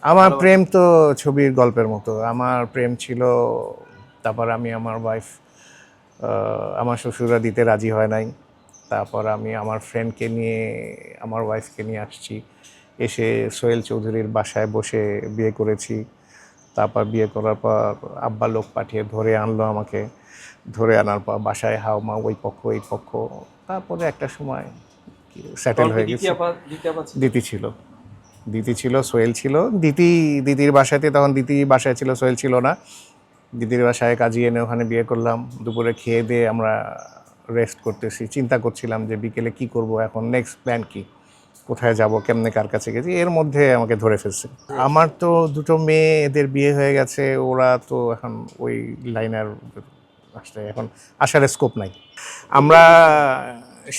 আমার প্রেম তো ছবির গল্পের মতো। আমার প্রেম ছিল, তারপর আমি আমার ওয়াইফ, আমার শ্বশুররা দিতে রাজি হয় নাই। তারপর আমি আমার ফ্রেন্ডকে নিয়ে, আমার ওয়াইফকে নিয়ে আসছি। এসে সোহেল চৌধুরীর বাসায় বসে বিয়ে করেছি। তারপর বিয়ে করার পর আব্বা লোক পাঠিয়ে ধরে আনলো আমাকে। ধরে আনার পর বাসায় হাওমা, ওই পক্ষ এই পক্ষ। তারপরে একটা সময় সেটেল তখন কি হয়ে গেছি। দ্বিতীয় আপা ছিল? দিতি ছিল, দিতি ছিল, সোহেল ছিল। দিদির বাসাতে, তখন দিদি বাসায় ছিল, সোহেল ছিল না। দিদির বাসায় কাজী এনে ওখানে বিয়ে করলাম। দুপুরে খেয়ে দিয়ে আমরা রেস্ট করতেছি, চিন্তা করছিলাম যে বিকেলে কি করব, এখন নেক্সট প্ল্যান কি, কোথায় যাব, কেমনে কার কাছে গেছি। এর মধ্যে আমাকে ধরে ফেলছে। আমার তো দুটো মেয়ে, এদের বিয়ে হয়ে গেছে। ওরা তো এখন ওই লাইনার আসলে এখন আসার স্কোপ নাই। আমরা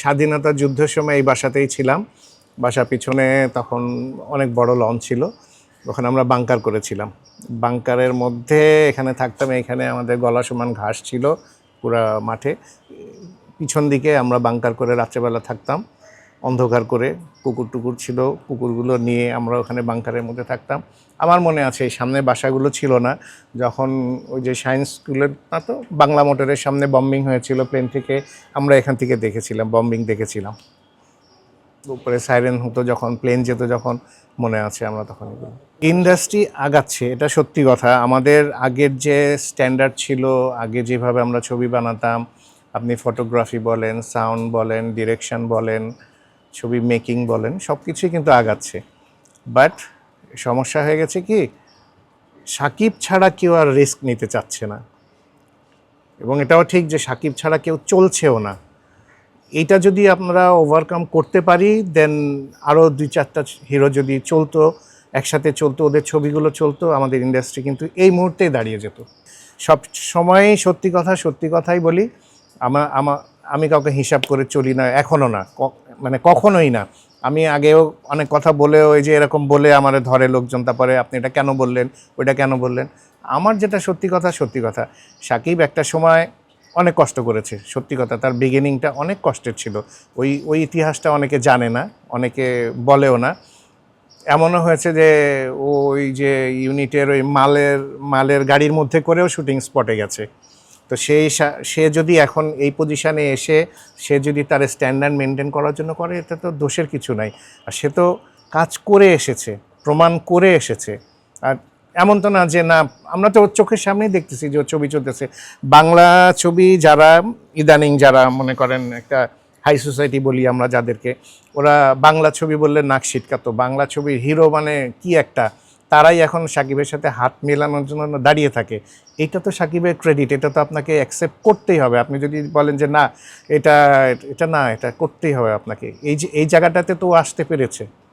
স্বাধীনতা যুদ্ধের সময় এই বাসাতেই ছিলাম। বাসার পিছনে তখন অনেক বড় লন ছিল, ওখানে আমরা বাংকার করেছিলাম। বাংকারের মধ্যে এখানে থাকতাম। এখানে আমাদের গলা সমান ঘাস ছিল পুরা মাঠে। পিছন দিকে আমরা বাংকার করে রাত্রেবেলা থাকতাম, অন্ধকার করে। কুকুর টুকুর ছিল, কুকুরগুলো নিয়ে আমরা ওখানে বাংকারের মধ্যে থাকতাম। আমার মনে আছে এই সামনে বাসাগুলো ছিল না, যখন ওই যে সায়েন্স স্কুলের না তো বাংলা মোটরের সামনে বম্বিং হয়েছিল প্লেন থেকে, আমরা এখান থেকে দেখেছিলাম, বম্বিং দেখেছিলাম। উপরে সাইরেন হতো যখন, প্লেন যেত যখন, মনে আছে আমরা তখন এগুলো। ইন্ডাস্ট্রি আগাচ্ছে, এটা সত্যি কথা। আমাদের আগের যে স্ট্যান্ডার্ড ছিল, আগে যেভাবে আমরা ছবি বানাতাম, আপনি ফটোগ্রাফি বলেন, সাউন্ড বলেন, ডিরেকশন বলেন, ছবি মেকিং বলেন, সব কিছুই কিন্তু আগাচ্ছে। বাট সমস্যা হয়ে গেছে কি, সাকিব ছাড়া কেউ আর রিস্ক নিতে চাচ্ছে না। এবং এটাও ঠিক যে সাকিব ছাড়া কেউ চলছেও না। এইটা যদি আমরা ওভারকাম করতে পারি, দেন আরও 2-4টা হিরো যদি চলতো, একসাথে চলতো, ওদের ছবিগুলো চলতো, আমাদের ইন্ডাস্ট্রি কিন্তু এই মুহূর্তেই দাঁড়িয়ে যেত। সব সময়ই সত্যি কথা, সত্যি কথাই বলি। আমি কাউকে হিসাব করে চলি না, এখনও না, মানে কখনোই না। আমি আগেও অনেক কথা বলেও, ওই যে এরকম বলে আমার ধরে লোকজন, তারপরে আপনি এটা কেন বললেন, ওইটা কেন বললেন। আমার যেটা সত্যি কথা, সত্যি কথা, সাকিব একটা সময় অনেক কষ্ট করেছে, সত্যি কথা। তার বিগিনিংটা অনেক কষ্টের ছিল। ওই ইতিহাসটা অনেকে জানে না, অনেকে বলেও না। এমনও হয়েছে যে ওই যে ইউনিটের ওই মালের গাড়ির মধ্যে করেও শুটিং স্পটে গেছে। তো সে যদি এখন এই পজিশানে এসে সে যদি তার স্ট্যান্ডার্ড মেনটেন করার জন্য করে, এটা তো দোষের কিছু নাই। আর সে তো কাজ করে এসেছে, প্রমাণ করে এসেছে। আর এমন তো না যে না, আমরা তো চোখের সামনেই দেখতেছি যে ওর ছবি চলতেছে। বাংলা ছবি যারা ইদানিং, যারা মনে করেন একটা হাই সোসাইটি বলি আমরা যাদেরকে, ওরা বাংলা ছবি বললে নাক সিটকাতো। বাংলা ছবির হিরো মানে কি একটা, তারাই এখন সাকিবের সাথে হাত মেলানোর জন্য দাঁড়িয়ে থাকে। এটা তো সাকিবের ক্রেডিট, এটা তো আপনাকে অ্যাকসেপ্ট করতেই হবে। আপনি যদি বলেন যে না, এটা এটা না, এটা করতেই হবে আপনাকে। এই যে এই জায়গাটাতে তো আসতে পেরেছে।